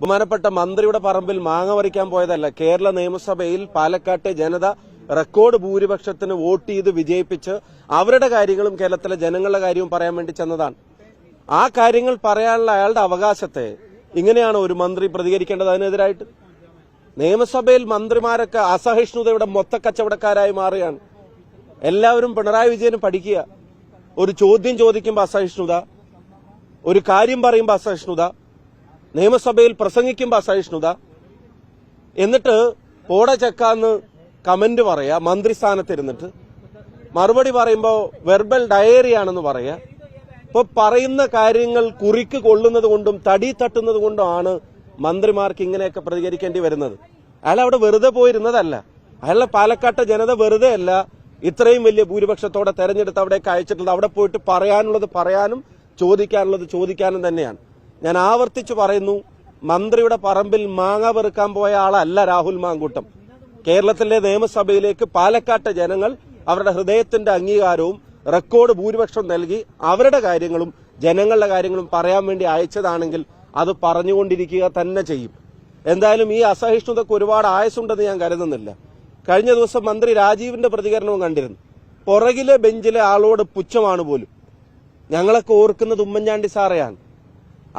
ബഹുമാനപ്പെട്ട മന്ത്രിയുടെ പറമ്പിൽ മാങ്ങ പറിക്കാൻ പോയതല്ല. കേരള നിയമസഭയിൽ പാലക്കാട്ടെ ജനത റെക്കോർഡ് ഭൂരിപക്ഷത്തിന് വോട്ട് ചെയ്ത് വിജയിപ്പിച്ച് അവരുടെ കാര്യങ്ങളും കേരളത്തിലെ ജനങ്ങളുടെ കാര്യവും പറയാൻ വേണ്ടി ചെന്നതാണ്. ആ കാര്യങ്ങൾ പറയാനുള്ള അയാളുടെ അവകാശത്തെ ഇങ്ങനെയാണ് ഒരു മന്ത്രി പ്രതികരിക്കേണ്ടത്? അതിനെതിരായിട്ട് നിയമസഭയിൽ മന്ത്രിമാരൊക്കെ അസഹിഷ്ണുതയുടെ മൊത്തക്കച്ചവടക്കാരായി മാറുകയാണ്. എല്ലാവരും പിണറായി വിജയന് പഠിക്കുക. ഒരു ചോദ്യം ചോദിക്കുമ്പോൾ അസഹിഷ്ണുത, ഒരു കാര്യം പറയുമ്പോൾ അസഹിഷ്ണുത, നിയമസഭയിൽ പ്രസംഗിക്കുമ്പോൾ അസഹിഷ്ണുത, എന്നിട്ട് പോട ചെക്കാന്ന് കമന്റ് പറയാ, മന്ത്രിസ്ഥാനത്തിരുന്നിട്ട് മറുപടി പറയുമ്പോൾ വെർബൽ ഡയറിയാണെന്ന് പറയാ. ഇപ്പൊ പറയുന്ന കാര്യങ്ങൾ കുറിക്ക് കൊള്ളുന്നത് കൊണ്ടും തടി തട്ടുന്നത് കൊണ്ടുമാണ് മന്ത്രിമാർക്ക് ഇങ്ങനെയൊക്കെ പ്രതികരിക്കേണ്ടി വരുന്നത്. അയാൾ അവിടെ വെറുതെ പോയിരുന്നതല്ല. അയാളുടെ പാലക്കാട്ടെ ജനത വെറുതെ അല്ല ഇത്രയും വലിയ ഭൂരിപക്ഷത്തോടെ തെരഞ്ഞെടുത്ത് അവിടേക്ക് അയച്ചിട്ടുള്ളത്. അവിടെ പോയിട്ട് പറയാനുള്ളത് പറയാനും ചോദിക്കാനുള്ളത് ചോദിക്കാനും തന്നെയാണ്. ഞാൻ ആവർത്തിച്ചു പറയുന്നു, മന്ത്രിയുടെ പറമ്പിൽ മാങ്ങ പെറുക്കാൻ പോയ ആളല്ല രാഹുൽ മാങ്കൂട്ടം. കേരളത്തിലെ നിയമസഭയിലേക്ക് പാലക്കാട്ടെ ജനങ്ങൾ അവരുടെ ഹൃദയത്തിന്റെ അംഗീകാരവും റെക്കോർഡ് ഭൂരിപക്ഷം നൽകി അവരുടെ കാര്യങ്ങളും ജനങ്ങളുടെ കാര്യങ്ങളും പറയാൻ വേണ്ടി അയച്ചതാണെങ്കിൽ അത് പറഞ്ഞുകൊണ്ടിരിക്കുക തന്നെ ചെയ്യും. എന്തായാലും ഈ അസഹിഷ്ണുതയ്ക്ക് ഒരുപാട് ആയുസുണ്ടെന്ന് ഞാൻ കരുതുന്നില്ല. കഴിഞ്ഞ ദിവസം മന്ത്രി രാജീവിന്റെ പ്രതികരണവും കണ്ടിരുന്നു. പുറകിലെ ബെഞ്ചിലെ ആളോട് പുച്ഛമാണ് പോലും. ഞങ്ങളൊക്കെ ഓർക്കുന്നത് ഉമ്മൻചാണ്ടി സാറെയാണ്.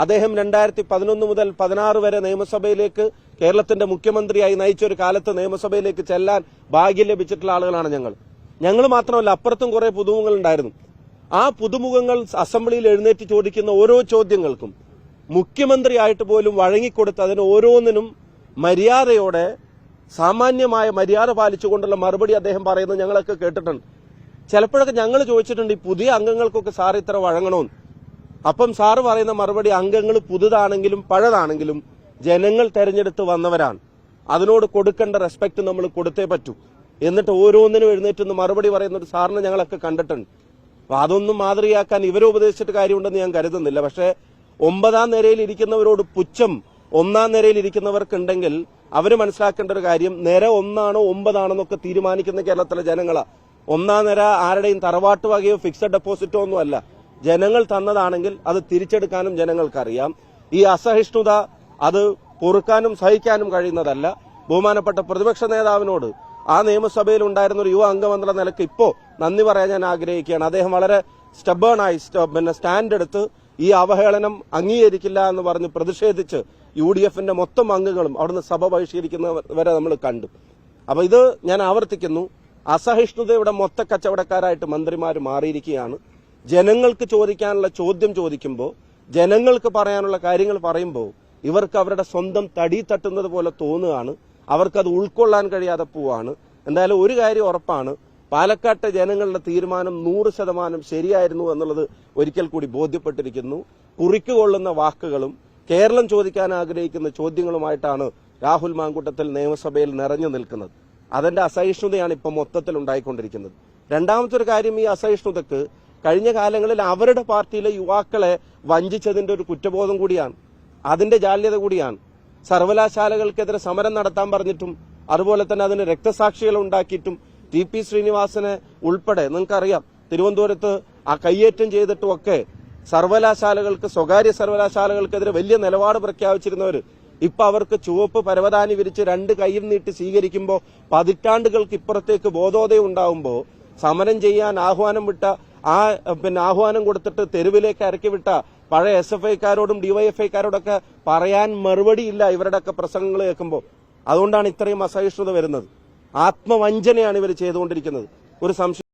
അദ്ദേഹം 2011 മുതൽ 16 വരെ നിയമസഭയിലേക്ക് കേരളത്തിന്റെ മുഖ്യമന്ത്രിയായി നയിച്ചൊരു കാലത്ത് നിയമസഭയിലേക്ക് ചെല്ലാൻ ഭാഗ്യം ലഭിച്ചിട്ടുള്ള ആളുകളാണ് ഞങ്ങൾ മാത്രമല്ല, അപ്പുറത്തും കുറെ പുതുമുഖങ്ങൾ ഉണ്ടായിരുന്നു. ആ പുതുമുഖങ്ങൾ അസംബ്ലിയിൽ എഴുന്നേറ്റ് ചോദിക്കുന്ന ഓരോ ചോദ്യങ്ങൾക്കും മുഖ്യമന്ത്രിയായിട്ട് പോലും വഴങ്ങിക്കൊടുത്ത് അതിന് ഓരോന്നിനും മര്യാദയോടെ സാമാന്യമായ മര്യാദ പാലിച്ചുകൊണ്ടുള്ള മറുപടി അദ്ദേഹം പറയുന്നത് ഞങ്ങളൊക്കെ കേട്ടിട്ടുണ്ട്. ചിലപ്പോഴൊക്കെ ഞങ്ങൾ ചോദിച്ചിട്ടുണ്ട്, ഈ പുതിയ അംഗങ്ങൾക്കൊക്കെ സാർ ഇത്ര വഴങ്ങണമെന്ന്. അപ്പം സാറ് പറയുന്ന മറുപടി, അംഗങ്ങൾ പുതുതാണെങ്കിലും പഴയതാണെങ്കിലും ജനങ്ങൾ തെരഞ്ഞെടുത്ത് വന്നവരാണ്, അതിനോട് കൊടുക്കേണ്ട റെസ്പെക്ട് നമ്മൾ കൊടുത്തേ പറ്റൂ. എന്നിട്ട് ഓരോന്നിനും എഴുന്നേറ്റ് മറുപടി പറയുന്ന ഒരു സാറിനെ ഞങ്ങളൊക്കെ കണ്ടിട്ടുണ്ട്. അപ്പൊ അതൊന്നും മാതൃകയാക്കാൻ ഇവരെ ഉപദേശിച്ചിട്ട് കാര്യമുണ്ടെന്ന് ഞാൻ കരുതുന്നില്ല. പക്ഷേ 9ാം നിരയിൽ ഇരിക്കുന്നവരോട് പുച്ഛം 1ാം നിരയിൽ ഇരിക്കുന്നവർക്കുണ്ടെങ്കിൽ അവര് മനസ്സിലാക്കേണ്ട ഒരു കാര്യം, നിര 1ആണോ 9 ആണെന്നൊക്കെ തീരുമാനിക്കുന്ന കേരളത്തിലെ ജനങ്ങളാ. 1ാം നിര ആരുടെയും തറവാട്ട് വകയോ ഫിക്സഡ് ഡെപ്പോസിറ്റോ ഒന്നും അല്ല. ജനങ്ങൾ തന്നതാണെങ്കിൽ അത് തിരിച്ചെടുക്കാനും ജനങ്ങൾക്കറിയാം. ഈ അസഹിഷ്ണുത അത് പൊറുക്കാനും സഹിക്കാനും കഴിയുന്നതല്ല. ബഹുമാനപ്പെട്ട പ്രതിപക്ഷ നേതാവിനോട് ആ നിയമസഭയിൽ ഉണ്ടായിരുന്ന ഒരു യുവ അംഗമെന്നുള്ള നിലയ്ക്ക് ഇപ്പോ നന്ദി പറയാൻ ഞാൻ ആഗ്രഹിക്കുകയാണ്. അദ്ദേഹം വളരെ സ്റ്റബേണായി സ്റ്റാൻഡ് എടുത്ത് ഈ അവഹേളനം അംഗീകരിക്കില്ല എന്ന് പറഞ്ഞ് പ്രതിഷേധിച്ച് UDFന്റെ മൊത്തം അംഗങ്ങളും അവിടുന്ന് സഭ ബഹിഷ്കരിക്കുന്നവരെ നമ്മൾ കണ്ടു. അപ്പൊ ഇത് ഞാൻ ആവർത്തിക്കുന്നു, അസഹിഷ്ണുതയുടെ മൊത്ത കച്ചവടക്കാരായിട്ട് മന്ത്രിമാർ മാറിയിരിക്കുകയാണ്. ജനങ്ങൾക്ക് ചോദിക്കാനുള്ള ചോദ്യം ചോദിക്കുമ്പോൾ, ജനങ്ങൾക്ക് പറയാനുള്ള കാര്യങ്ങൾ പറയുമ്പോൾ ഇവർക്ക് അവരുടെ സ്വന്തം തടി തട്ടുന്നത് പോലെ തോന്നുകയാണ്. അവർക്കത് ഉൾക്കൊള്ളാൻ കഴിയാതെ പോവാണ്. എന്തായാലും ഒരു കാര്യം ഉറപ്പാണ്, പാലക്കാട്ടെ ജനങ്ങളുടെ തീരുമാനം 100% ശരിയായിരുന്നു എന്നുള്ളത് ഒരിക്കൽ കൂടി ബോധ്യപ്പെട്ടിരിക്കുന്നു. കുറിക്ക് കൊള്ളുന്ന വാക്കുകളും കേരളം ചോദിക്കാൻ ആഗ്രഹിക്കുന്ന ചോദ്യങ്ങളുമായിട്ടാണ് രാഹുൽ മാങ്കൂട്ടത്തിൽ നിയമസഭയിൽ നിറഞ്ഞു നിൽക്കുന്നത്. അതിന്റെ അസഹിഷ്ണുതയാണ് ഇപ്പം മൊത്തത്തിൽ ഉണ്ടായിക്കൊണ്ടിരിക്കുന്നത്. രണ്ടാമത്തെ ഒരു കാര്യം, ഈ അസഹിഷ്ണുതക്ക് കഴിഞ്ഞ കാലങ്ങളിൽ അവരുടെ പാർട്ടിയിലെ യുവാക്കളെ വഞ്ചിച്ചതിന്റെ ഒരു കുറ്റബോധം കൂടിയാണ്, അതിന്റെ ജാള്യത കൂടിയാണ്. സർവകലാശാലകൾക്കെതിരെ സമരം നടത്താൻ പറഞ്ഞിട്ടും അതുപോലെ തന്നെ അതിന് രക്തസാക്ഷികൾ ഉണ്ടാക്കിയിട്ടും TP ശ്രീനിവാസനെ ഉൾപ്പെടെ നിങ്ങൾക്കറിയാം, തിരുവനന്തപുരത്ത് ആ കയ്യേറ്റം ചെയ്തിട്ടുമൊക്കെ സർവകലാശാലകൾക്ക്, സ്വകാര്യ സർവകലാശാലകൾക്കെതിരെ വലിയ നിലപാട് പ്രഖ്യാപിച്ചിരുന്നവർ ഇപ്പൊ അവർക്ക് ചുവപ്പ് പരവതാനി വിരിച്ച് 2 കൈയും നീട്ടി സ്വീകരിക്കുമ്പോൾ, പതിറ്റാണ്ടുകൾക്ക് ഇപ്പുറത്തേക്ക് ബോധോദയം ഉണ്ടാവുമ്പോൾ സമരം ചെയ്യാൻ ആഹ്വാനം വിട്ട ആഹ്വാനം കൊടുത്തിട്ട് തെരുവിലേക്ക് ഇറക്കി വിട്ട പഴയ SFIക്കാരോടും DYFIക്കാരോടൊക്കെ പറയാൻ മറുപടിയില്ല ഇവരുടെയൊക്കെ പ്രസംഗങ്ങൾ കേൾക്കുമ്പോൾ. അതുകൊണ്ടാണ് ഇത്രയും അസഹിഷ്ണുത വരുന്നത്. ആത്മവഞ്ചനയാണ് ഇവർ ചെയ്തുകൊണ്ടിരിക്കുന്നത്. ഒരു സംശയം